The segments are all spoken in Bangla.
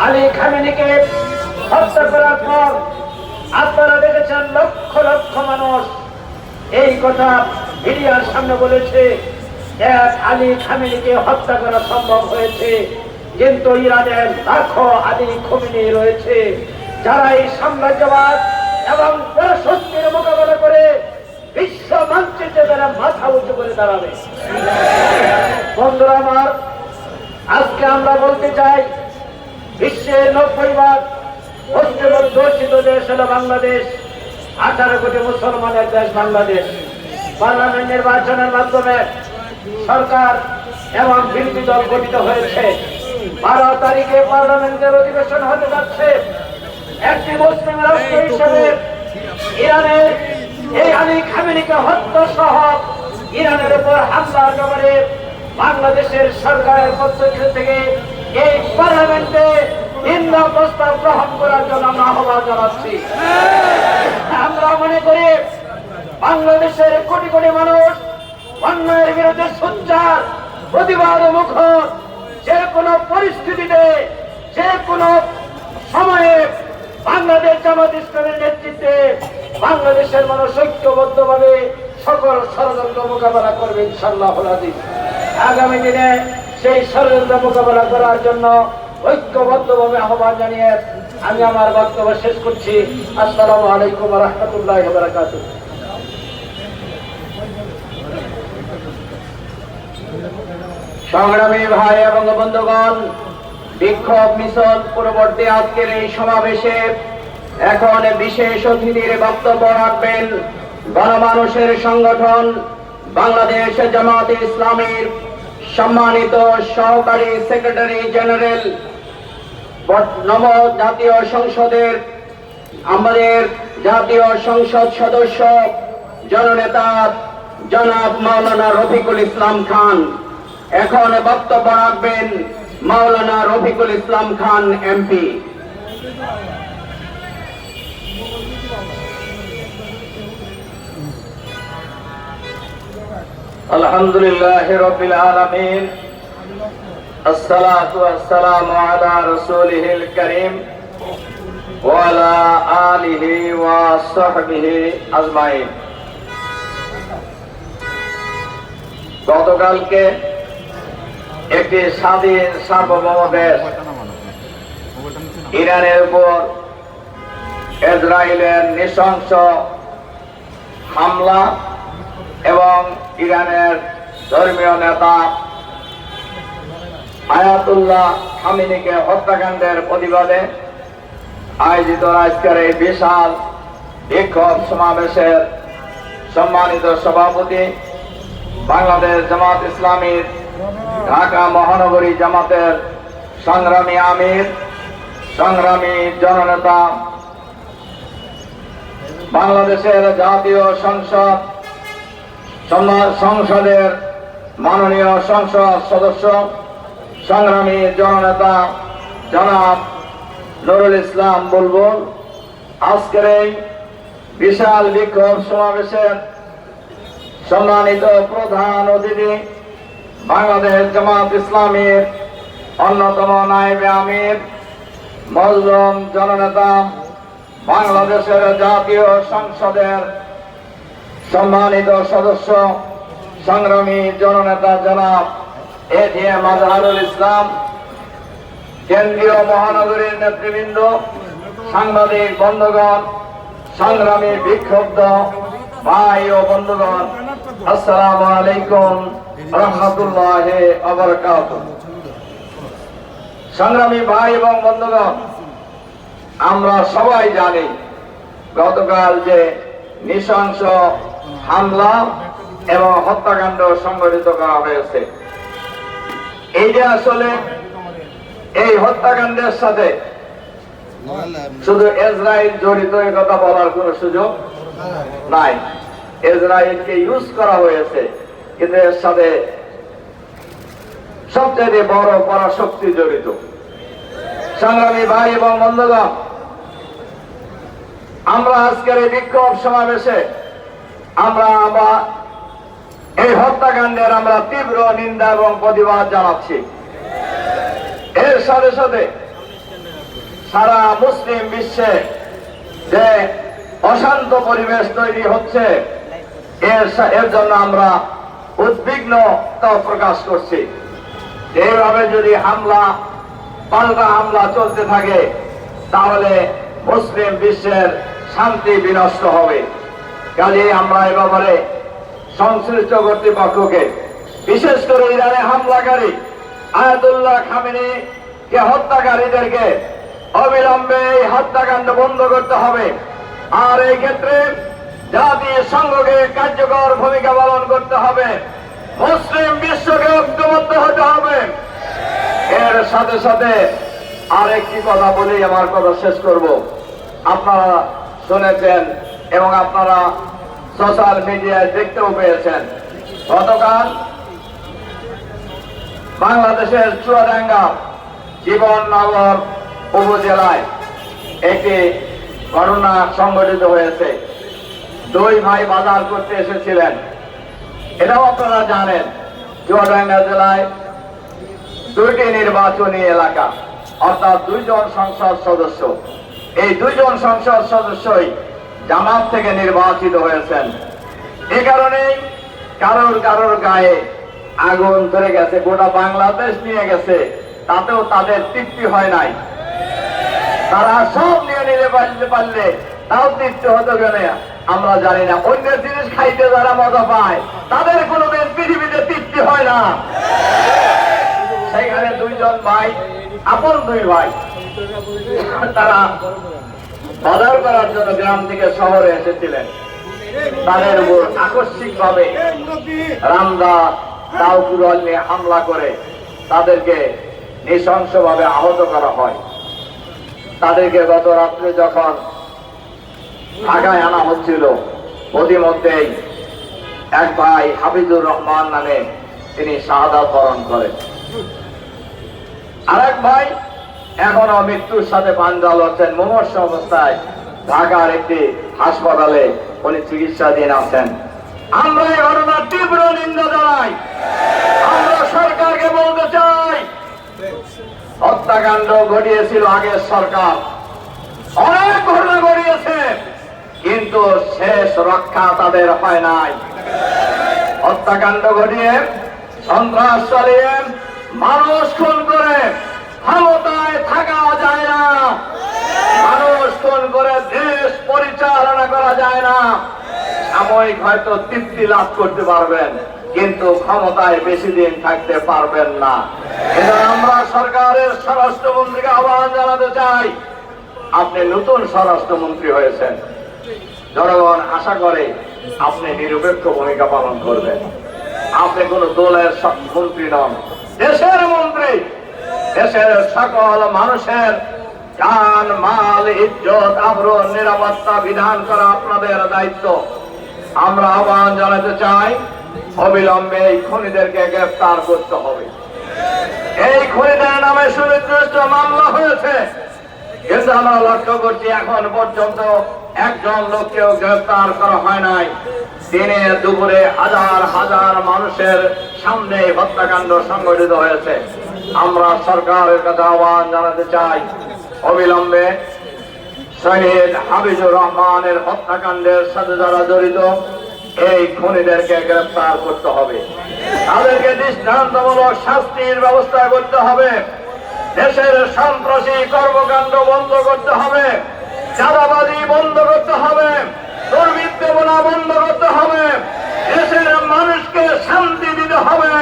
আলী খামেনিকে হত্যা করার পর আপনারা দেখেছেন লক্ষ লক্ষ মানুষ এই কথা মিডিয়ার সামনে বলেছে আলী খামেনিকে হত্যা করা সম্ভব হয়েছে, কিন্তু ইরানের লাখো আলী খামেনি রয়েছে যারা এই সাম্রাজ্যবাদ এবং পরাশক্তির মোকাবেলা করে বিশ্ব মানচিত্রে তারা মাথা উঁচু করে দাঁড়াবে। বন্ধুরা আমার, আজকে আমরা বলতে চাই বিশ্বের 90% মুসলিম অধ্যুষিত দেশ হল বাংলাদেশ। 18 কোটি মুসলমানের দেশ বাংলাদেশ। পার্লামেন্ট নির্বাচনের মাধ্যমে সরকার এবং বিরোধী দল গঠিত হয়েছে। 12 তারিখে পার্লামেন্টের অধিবেশন হতে যাচ্ছে। একটি মুসলিম রাষ্ট্র হিসেবে ইরানের এই আলী খামেনিকে হত্যা সহ ইরানের উপর হামলার ব্যাপারে বাংলাদেশের সরকারের পক্ষ থেকে এই পার্লামেন্টে নিন্দা প্রস্তাব গ্রহণ করার জন্য আমরা আহ্বান জানাচ্ছি। আমরা মনে করি বাংলাদেশের কোটি কোটি মানুষ অন্যায়ের বিরুদ্ধে সোচ্চার প্রতিবাদ মুখর, যে কোনো পরিস্থিতিতে যে কোনো সময়ে বাংলাদেশ জামাত ইসলামের নেতৃত্বে বাংলাদেশের মানুষ ঐক্যবদ্ধভাবে সকল ষড়যন্ত্র মোকাবেলা করবে ইনশাআল্লাহ। আগামী দিনে সেই ষড়যন্ত্র মোকাবেলা করার জন্য ঐক্যবদ্ধভাবে আহ্বান জানিয়ে আমি আমার বক্তব্য শেষ করছি। আসসালামু আলাইকুম ওয়া রাহমাতুল্লাহি ওয়া বারাকাতুহু। সংগ্রামী ভাই এবং বন্ধুগণ, বিক্ষোভ মিছিল পরবর্তী আজকের এই সমাবেশে এখন বিশেষ অতিথির বক্তব্য রাখবেন গণমানুষের সংগঠন বাংলাদেশ জামাত ইসলামীর সম্মানিত সহকারী সেক্রেটারি জেনারেল, নব জাতীয় সংসদের আমাদের জাতীয় সংসদ সদস্য জননেতা জনাব মাওলানা রফিকুল ইসলাম খান। এখন বক্তব্য রাখবেন মাওলানা রফিকুল ইসলাম খান এমপি। আলহামদুলিল্লাহ রাব্বিল আলামিন, আসসালাতু ওয়াসসালামু আলা রাসূলিহিল কারীম ওয়া আলা আলিহি ওয়া সাহবিহি আজমাইন। গতকালকে একটি স্বাধীন সার্বভৌম দেশ ইরানের উপর ইসরায়েলের নৃশংস হামলা এবং ইরানের ধর্মীয় নেতা আয়াতুল্লাহ খামেনিকে হত্যাকাণ্ডের প্রতিবাদে আয়োজিত আজকের এই বিশাল বিক্ষোভ সমাবেশের সম্মানিত সভাপতি, বাংলাদেশ জামাত ইসলামীর ঢাকা মহানগরী জামাতের সংগ্রামী আমির, সংগ্রামী জননেতা, বাংলাদেশের জাতীয় সংসদের মাননীয় সংসদ সদস্য, সংগ্রামী জননেতা জনাব নুরুল ইসলাম বুলবুল, আজকের এই বিশাল বিক্ষোভ সমাবেশের সম্মানিত প্রধান অতিথি, বাংলাদেশ জামাত ইসলামীর অন্যতম নায়েবে আমির, মজলুম জননেতা, বাংলাদেশের জাতীয় সংসদের সম্মানিত সদস্য, সংগ্রামী জননেতা জনাব এটিএম আজহারুল ইসলাম, কেন্দ্রীয় মহানগরীর নেতৃবৃন্দ, সাংবাদিক বন্ধুগণ, সংগ্রামী বিক্ষুব্ধ ভাই ও বন্ধুগণ, আসসালামু আলাইকুম রাহমাতুল্লাহি ওয়া বারাকাতুহু। সংগ্রামী ভাই এবং বন্ধুগণ, আমরা সবাই জানি গতকাল যে নৃশংস হামলা এবং হত্যাকাণ্ড সংঘটিত করা হয়েছে, এই যে আসলে এই হত্যাকাণ্ডের সাথে শুধু ইসরায়েল জড়িত এই কথা বলার কোন সুযোগ নাই। ইসরায়েলকে ইউজ করা হয়েছে, কিন্তু এর সাথে সবচেয়ে বড় পরাশক্তি জড়িত। সংগ্রামী ভাই এবং বন্ধুগণ, আমরা আজকের এই বিক্ষোভ সমাবেশে আমরা আবার এই হত্যাকাণ্ডের আমরা তীব্র নিন্দা এবং প্রতিবাদ জানাচ্ছি। এর সাথে সাথে সারা মুসলিম বিশ্বে যে অশান্ত পরিবেশ তৈরি হচ্ছে এর জন্য আমরা উদ্বিগ্নতা প্রকাশ করছি। এইভাবে যদি পাল্টা হামলা চলতে থাকে তাহলে মুসলিম বিশ্বের শান্তি বিনষ্ট হবে। কাজেই আমরা এ ব্যাপারে সংশ্লিষ্ট কর্তৃপক্ষকে, বিশেষ করে ইরানে হামলাকারী আয়াতুল্লাহ খামেনি কে হত্যাকারীদেরকে অবিলম্বে এই হত্যাকাণ্ড বন্ধ করতে হবে। আর এই ক্ষেত্রে জাতিসংঘকে কার্যকর ভূমিকা পালন করতে হবে। মুসলিম বিশ্বকে ঐক্যবদ্ধ হতে হবে। এর সাথে সাথে আরেকটি কথা বলেই আমার কথা শেষ করব। আপনারা শুনেছেন এবং আপনারা সোশ্যাল মিডিয়ায় দেখতেও পেয়েছেন, গতকাল বাংলাদেশের চুয়াডাঙ্গা জীবননগর উপজেলায় একটি ঘটনা সংঘটিত হয়েছে। দুই ভাই বাজার করতে এসেছিলেন। এটাও আপনারা জানেন, চুয়াডাঙ্গা জেলায় দুইটি নির্বাচনী এলাকা, অর্থাৎ দুইজন সংসদ সদস্য। এই দুইজন সংসদ সদস্যই জামাত থেকে নির্বাচিত হয়েছেন। এ কারণেই কারোর গায়ে আগুন ধরে গেছে, গোটা বাংলাদেশ নিয়ে গেছে, তাতেও তাদের তৃপ্তি হয় নাই। তারা সব নিয়ে নিতে পারলে তাও তৃপ্তি হতো কেন আমরা জানি না। অন্যের জিনিস খাইতে যারা মজা পায় তাদের কোনোদিন পৃথিবীতে তৃপ্তি হয় না। সেখানে দুইজন ভাই, আপন দুই ভাই, তারা বাজার করার জন্য গ্রাম থেকে শহরে এসেছিলেন। তাদের উপর আকস্মিক ভাবে রামদা দাউকুরল নিয়ে হামলা করে তাদেরকে নৃশংসভাবে আহত করা হয়। তাদেরকে গত রাত্রে যখন ঢাকায় আনা হচ্ছিল, প্রতিমধ্যেই এক ভাই হাফিজুর রহমান নামে তিনি শাহাদাত বরণ করেন। আরেক ভাই এখনো মৃত্যুর সাথে পাঞ্জা লড়ছেন, মুমূর্ষু অবস্থায় ঢাকার একটি হাসপাতালে উনি চিকিৎসাধীন আছেন। আমরা এই ঘটনার তীব্র নিন্দা জানাই। আমরা সরকারকে বলতে চাই, হত্যাকাণ্ড ঘটিয়েছিল আগের সরকার, অনেক ঘটনা ঘটিয়েছে, কিন্তু শেষ রক্ষা তাদের হয় নাই। হত্যাকাণ্ড ঘটিয়ে, সন্ত্রাস চালিয়ে, মানুষ খুন করে ক্ষমতায় থাকা যায় না। মানুষ খুন করে দেশ পরিচালনা করা যায় না। সাময়িক হয়তো তৃপ্তি লাভ করতে পারবেন, কিন্তু ক্ষমতায় বেশি দিন থাকতে পারবেন না। এজন্য আমরা সরকারের স্বরাষ্ট্রমন্ত্রীকে আহ্বান জানাতে চাই, আপনি নতুন স্বরাষ্ট্রমন্ত্রী হয়েছেন, জনগণ আশা করে আপনি নিরপেক্ষ ভূমিকা পালন করবেন। আপনি কোন দলের মন্ত্রী নন, দেশের মন্ত্রী। দেশের সকল মানুষের জান, মাল, ইজ্জত, আবরণ, নিরাপত্তা বিধান করা আপনাদের দায়িত্ব। আমরা আহ্বান জানাতে চাই, অবিলম্বে এই খুনিদেরকে গ্রেফতার করতে হবে। এই খুনিদের নামে সুনির্দিষ্ট মামলা হয়েছে, কিন্তু আমরা লক্ষ্য করছি এখন পর্যন্ত একজন লোককেও গ্রেফতার করা হয় নাই। দিনে দুপুরে হাজার হাজার মানুষের সামনে হত্যাকাণ্ড সংঘটিত হয়েছে। আমরা সরকারের কাছে আহ্বান জানাতে চাই, অবিলম্বে শহীদ হাফিজুর রহমানের হত্যাকাণ্ডের সাথে যারা জড়িত এই খুনিদেরকে গ্রেফতার করতে হবে। তাদেরকে দৃষ্টান্তমূলক শাস্তির ব্যবস্থা করতে হবে। দেশের সন্ত্রাসী কর্মকাণ্ড বন্ধ করতে হবে, চাঁদাবাজি বন্ধ করতে হবে, দুর্বৃত্তনা বন্ধ করতে হবে, দেশের মানুষকে শান্তি দিতে হবে।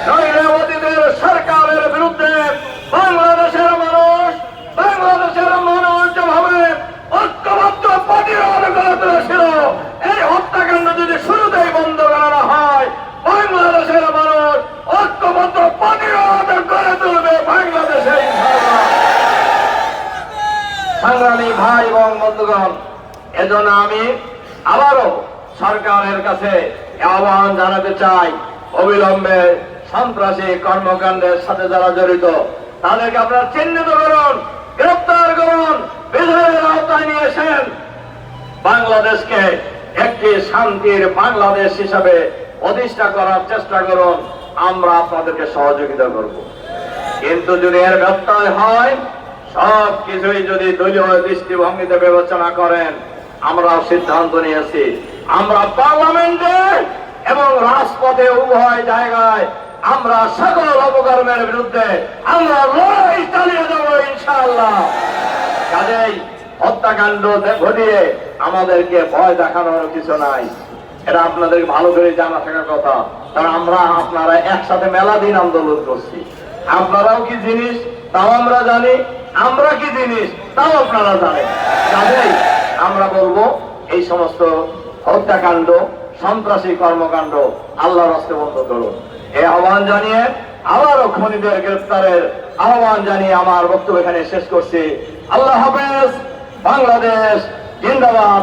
নইলে অতীতের সরকারের বিরুদ্ধে বাংলাদেশের মানুষ যেভাবে ঐক্যবদ্ধ প্রতিরোধ করে তুলেছিল, এই হত্যাকাণ্ড যদি শুরুতেই বন্ধ করানো হয়, বাংলাদেশের মানুষ ঐক্যবদ্ধ প্রতিরোধ করে তুলবে বাংলাদেশে। সংগ্রামী ভাই এবং বন্ধুগণ, এজন্য আমি আবারও সরকারের কাছে আহ্বান জানাতে চাই, অবিলম্বে সন্ত্রাসী কর্মকাণ্ডের সাথে যারা জড়িত তাদেরকে আপনারা চিহ্নিত করুন, গ্রেফতার করুন, বিচারের আওতায় নিয়ে এসেন। বাংলাদেশকে একটি শান্তির বাংলাদেশ হিসাবে প্রতিষ্ঠা করার চেষ্টা করুন। আমরা আপনাদেরকে সহযোগিতা করব। কিন্তু যদি এর ব্যত্যয় হয়, সব কিছুই যদি দলীয় দৃষ্টিভঙ্গিতে বিবেচনা করেন, আমরা সিদ্ধান্ত নিয়েছি আমরা পার্লামেন্টে এবং রাজপথে উভয় জায়গায় আমরা সকল অপকর্মের বিরুদ্ধে আমরা লড়াই চালিয়ে যাবো ইনশাআল্লাহ। কাজেই হত্যাকাণ্ড ঘটিয়ে আমাদেরকে ভয় দেখানোর কিছু নাই, এটা আপনাদের ভালো করে জানা থাকার কথা। কারণ আপনারা একসাথে মেলা দিন আন্দোলন করছি, আপনারাও কি জিনিস তাও আমরা জানি, আমরা কি জিনিস তাও আপনারা জানেন। কাজেই আমরা বলবো এই সমস্ত হত্যাকাণ্ড, সন্ত্রাসী কর্মকাণ্ড আল্লাহর হস্তে বন্ধ করুন। এই আহ্বান জানিয়ে আবারও খুনিদের গ্রেফতারের আহ্বান জানিয়ে আমার বক্তব্য এখানে শেষ করছি। আল্লাহ হাফেজ। বাংলাদেশ জিন্দাবাদ।